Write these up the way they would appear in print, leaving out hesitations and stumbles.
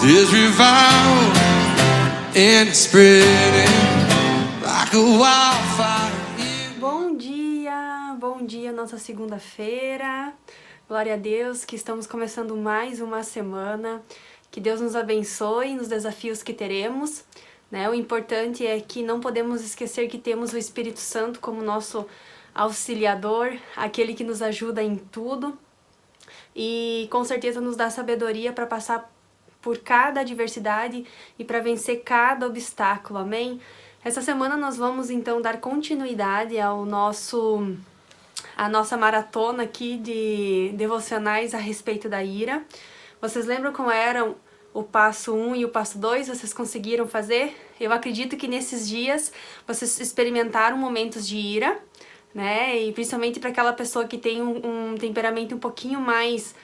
There's revival and it's spreading like a wildfire. Bom dia, nossa segunda-feira. Glória a Deus que estamos começando mais uma semana. Que Deus nos abençoe nos desafios que teremos, né? O importante é que não podemos esquecer que temos o Espírito Santo como nosso auxiliador, aquele que nos ajuda em tudo e com certeza nos dá sabedoria para passar por cada adversidade e para vencer cada obstáculo, amém? Essa semana nós vamos então dar continuidade à nossa maratona aqui de devocionais a respeito da ira. Vocês lembram como eram o passo 1 e o passo 2? Vocês conseguiram fazer? Eu acredito que nesses dias vocês experimentaram momentos de ira, né? E principalmente para aquela pessoa que tem um temperamento um pouquinho mais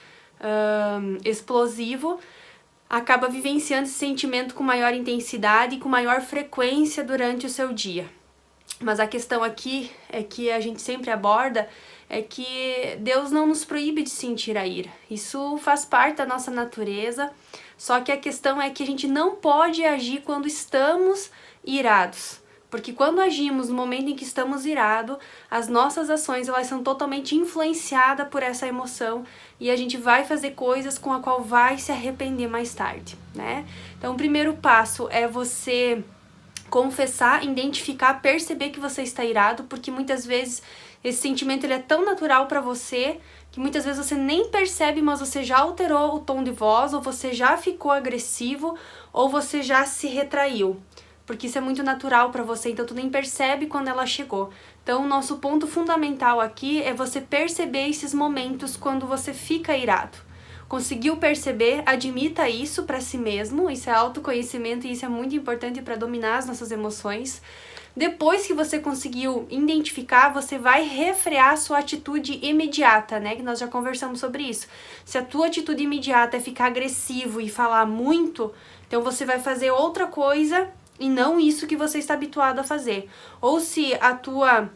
explosivo, acaba vivenciando esse sentimento com maior intensidade e com maior frequência durante o seu dia. Mas a questão aqui é que a gente sempre aborda é que Deus não nos proíbe de sentir a ira. Isso faz parte da nossa natureza, só que a questão é que a gente não pode agir quando estamos irados. Porque quando agimos no momento em que estamos irados, as nossas ações elas são totalmente influenciadas por essa emoção e a gente vai fazer coisas com a qual vai se arrepender mais tarde, né? Então o primeiro passo é você confessar, identificar, perceber que você está irado, porque muitas vezes esse sentimento ele é tão natural para você que muitas vezes você nem percebe, mas você já alterou o tom de voz, ou você já ficou agressivo, ou você já se retraiu. Porque isso é muito natural para você, então tu nem percebe quando ela chegou. Então o nosso ponto fundamental aqui é você perceber esses momentos quando você fica irado. Conseguiu perceber? Admita isso para si mesmo, isso é autoconhecimento e isso é muito importante para dominar as nossas emoções. Depois que você conseguiu identificar, você vai refrear a sua atitude imediata, né? Que nós já conversamos sobre isso. Se a tua atitude imediata é ficar agressivo e falar muito, então você vai fazer outra coisa e não isso que você está habituado a fazer. Ou se a tua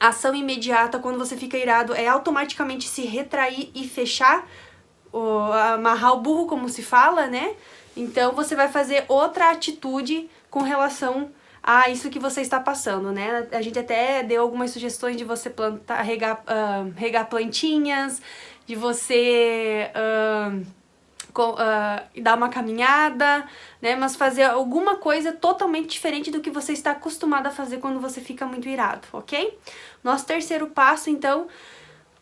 ação imediata, quando você fica irado, é automaticamente se retrair e fechar, amarrar o burro, como se fala, né? Então você vai fazer outra atitude com relação a isso que você está passando, né? A gente até deu algumas sugestões de você plantar, regar plantinhas, de você dar uma caminhada, né? Mas fazer alguma coisa totalmente diferente do que você está acostumado a fazer quando você fica muito irado, ok? Nosso terceiro passo, então,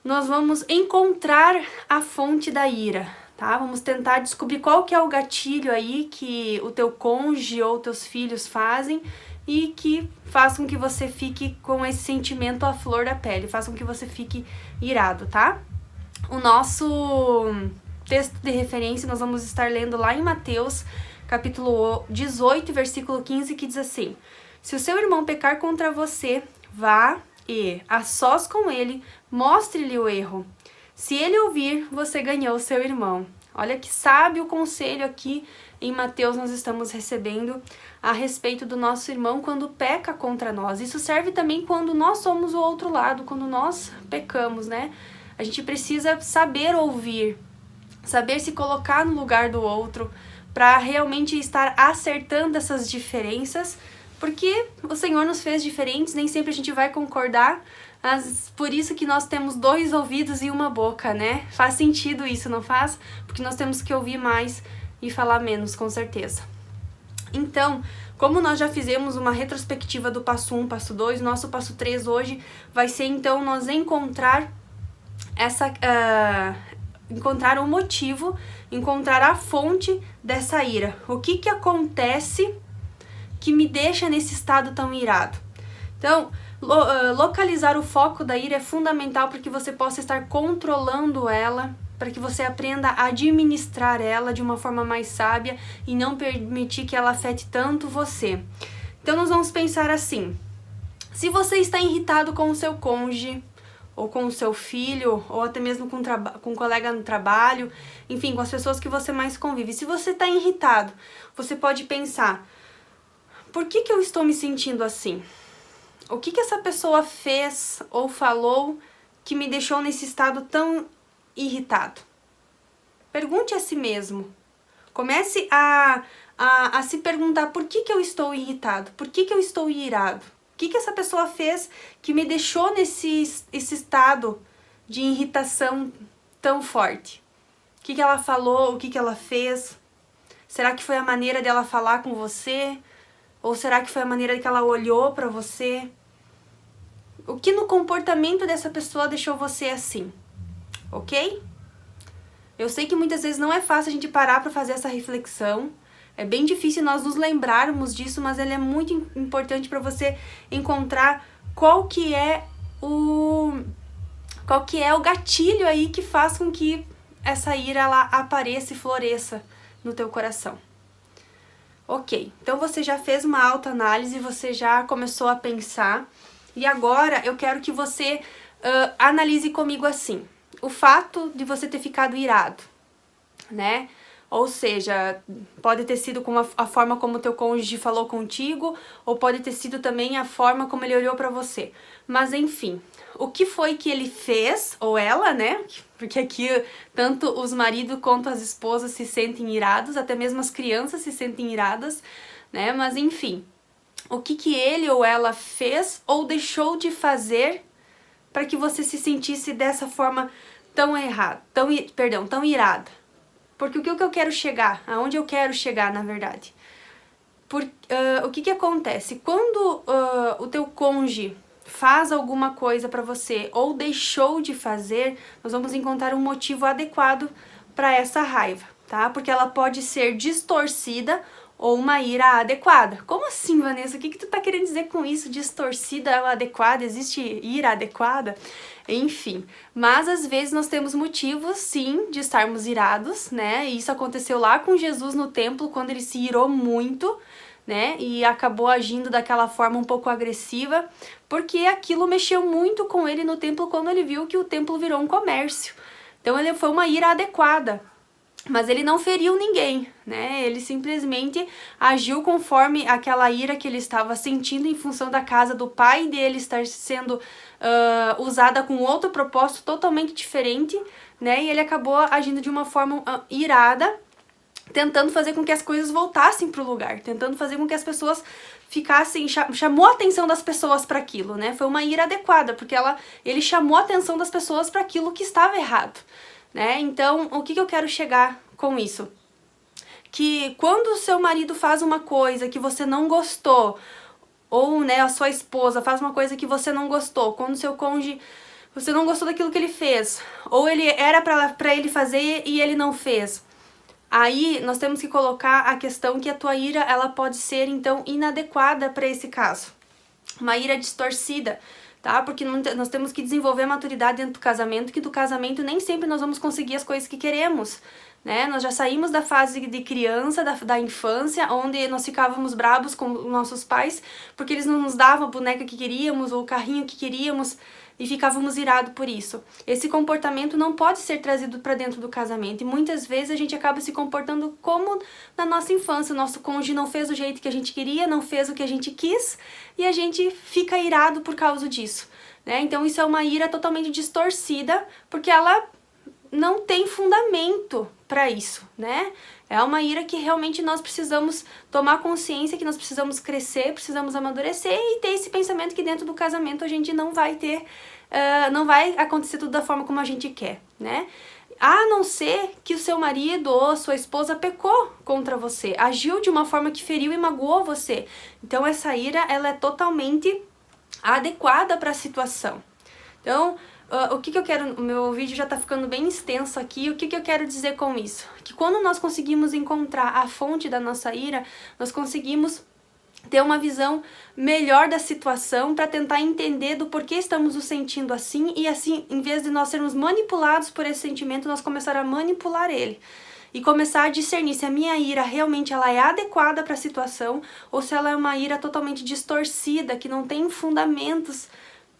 nós vamos encontrar a fonte da ira, tá? Vamos tentar descobrir qual que é o gatilho aí que o teu cônjuge ou teus filhos fazem e que façam que você fique com esse sentimento à flor da pele, façam que você fique irado, tá? O nosso texto de referência nós vamos estar lendo lá em Mateus, capítulo 18, versículo 15, que diz assim: se o seu irmão pecar contra você, vá e, a sós com ele, mostre-lhe o erro. Se ele ouvir, você ganhou o seu irmão. Olha que sábio conselho aqui em Mateus nós estamos recebendo a respeito do nosso irmão quando peca contra nós. Isso serve também quando nós somos o outro lado, quando nós pecamos, né? A gente precisa saber ouvir, saber se colocar no lugar do outro, para realmente estar acertando essas diferenças, porque o Senhor nos fez diferentes, nem sempre a gente vai concordar, mas por isso que nós temos 2 ouvidos e uma boca, né? Faz sentido isso, não faz? Porque nós temos que ouvir mais e falar menos, com certeza. Então, como nós já fizemos uma retrospectiva do passo 1, passo 2, nosso passo 3 hoje vai ser então nós encontrar encontrar o motivo, encontrar a fonte dessa ira. O que acontece que me deixa nesse estado tão irado? Então, localizar o foco da ira é fundamental para que você possa estar controlando ela, para que você aprenda a administrar ela de uma forma mais sábia e não permitir que ela afete tanto você. Então, nós vamos pensar assim: se você está irritado com o seu cônjuge, ou com o seu filho, ou até mesmo com um colega no trabalho, enfim, com as pessoas que você mais convive. Se você está irritado, você pode pensar: por que eu estou me sentindo assim? O que essa pessoa fez ou falou que me deixou nesse estado tão irritado? Pergunte a si mesmo. Comece a se perguntar por que eu estou irritado, por que eu estou irado, o que essa pessoa fez que me deixou esse estado de irritação tão forte. O que ela falou, o que ela fez? Será que foi a maneira dela falar com você? Ou será que foi a maneira que ela olhou pra você? O que no comportamento dessa pessoa deixou você assim? Ok? Eu sei que muitas vezes não é fácil a gente parar pra fazer essa reflexão. É bem difícil nós nos lembrarmos disso, mas ele é muito importante pra você encontrar qual que é o gatilho aí que faz com que essa ira ela apareça e floresça no teu coração. Ok, então você já fez uma autoanálise, você já começou a pensar, e agora eu quero que você analise comigo assim, o fato de você ter ficado irado, né? Ou seja, pode ter sido com a forma como o teu cônjuge falou contigo, ou pode ter sido também a forma como ele olhou pra você. Mas enfim, o que foi que ele fez, ou ela, né? Porque aqui tanto os maridos quanto as esposas se sentem irados, até mesmo as crianças se sentem iradas, né? Mas enfim, o que ele ou ela fez ou deixou de fazer para que você se sentisse dessa forma tão errada, tão irada? Porque o que eu quero chegar, aonde eu quero chegar, na verdade? O que acontece? Quando o teu cônjuge faz alguma coisa pra você ou deixou de fazer, nós vamos encontrar um motivo adequado para essa raiva, tá? Porque ela pode ser distorcida ou uma ira adequada. Como assim, Vanessa? O que tu tá querendo dizer com isso? Distorcida ou adequada? Existe ira adequada? Enfim, mas às vezes nós temos motivos, sim, de estarmos irados, né? E isso aconteceu lá com Jesus no templo, quando ele se irou muito, né? E acabou agindo daquela forma um pouco agressiva, porque aquilo mexeu muito com ele no templo quando ele viu que o templo virou um comércio. Então ele foi uma ira adequada. Mas ele não feriu ninguém, né? Ele simplesmente agiu conforme aquela ira que ele estava sentindo em função da casa do pai dele estar sendo usada com outro propósito totalmente diferente, né? E ele acabou agindo de uma forma irada, tentando fazer com que as coisas voltassem para o lugar, tentando fazer com que as pessoas ficassem, chamou a atenção das pessoas para aquilo, né? Foi uma ira adequada, porque ele chamou a atenção das pessoas para aquilo que estava errado, né? Então, o que eu quero chegar com isso? Que quando o seu marido faz uma coisa que você não gostou, ou, né, a sua esposa faz uma coisa que você não gostou, quando o seu cônjuge, você não gostou daquilo que ele fez, ou ele era pra ele fazer e ele não fez, aí nós temos que colocar a questão que a tua ira, ela pode ser, então, inadequada para esse caso. Uma ira distorcida, tá? Porque nós temos que desenvolver a maturidade dentro do casamento, que do casamento nem sempre nós vamos conseguir as coisas que queremos, né? Nós já saímos da fase de criança, da infância, onde nós ficávamos bravos com nossos pais, porque eles não nos davam a boneca que queríamos, ou o carrinho que queríamos, e ficávamos irados por isso. Esse comportamento não pode ser trazido para dentro do casamento, e muitas vezes a gente acaba se comportando como na nossa infância. O nosso cônjuge não fez do jeito que a gente queria, não fez o que a gente quis, e a gente fica irado por causa disso, né? Então isso é uma ira totalmente distorcida, porque ela não tem fundamento para isso, né? É uma ira que realmente nós precisamos tomar consciência, que nós precisamos crescer, precisamos amadurecer e ter esse pensamento que dentro do casamento a gente não vai ter, não vai acontecer tudo da forma como a gente quer, né? A não ser que o seu marido ou sua esposa pecou contra você, agiu de uma forma que feriu e magoou você. Então essa ira, ela é totalmente adequada para a situação. Então, o que eu quero, o meu vídeo já tá ficando bem extenso aqui, o que eu quero dizer com isso? Que quando nós conseguimos encontrar a fonte da nossa ira, nós conseguimos ter uma visão melhor da situação para tentar entender do porquê estamos nos sentindo assim, e assim, em vez de nós sermos manipulados por esse sentimento, nós começar a manipular ele. E começar a discernir se a minha ira realmente ela é adequada para a situação, ou se ela é uma ira totalmente distorcida, que não tem fundamentos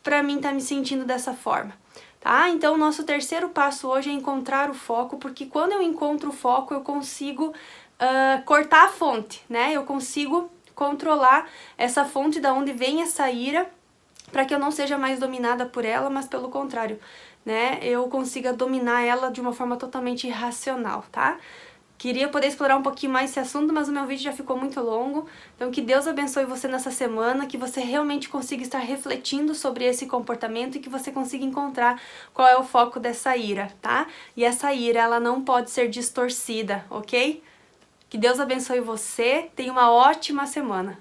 para mim estar me sentindo dessa forma, tá? Então, o nosso terceiro passo hoje é encontrar o foco, porque quando eu encontro o foco, eu consigo cortar a fonte, né? Eu consigo controlar essa fonte da onde vem essa ira, para que eu não seja mais dominada por ela, mas pelo contrário, né? Eu consiga dominar ela de uma forma totalmente irracional, tá? Queria poder explorar um pouquinho mais esse assunto, mas o meu vídeo já ficou muito longo. Então que Deus abençoe você nessa semana, que você realmente consiga estar refletindo sobre esse comportamento e que você consiga encontrar qual é o foco dessa ira, tá? E essa ira, ela não pode ser distorcida, ok? Que Deus abençoe você, tenha uma ótima semana.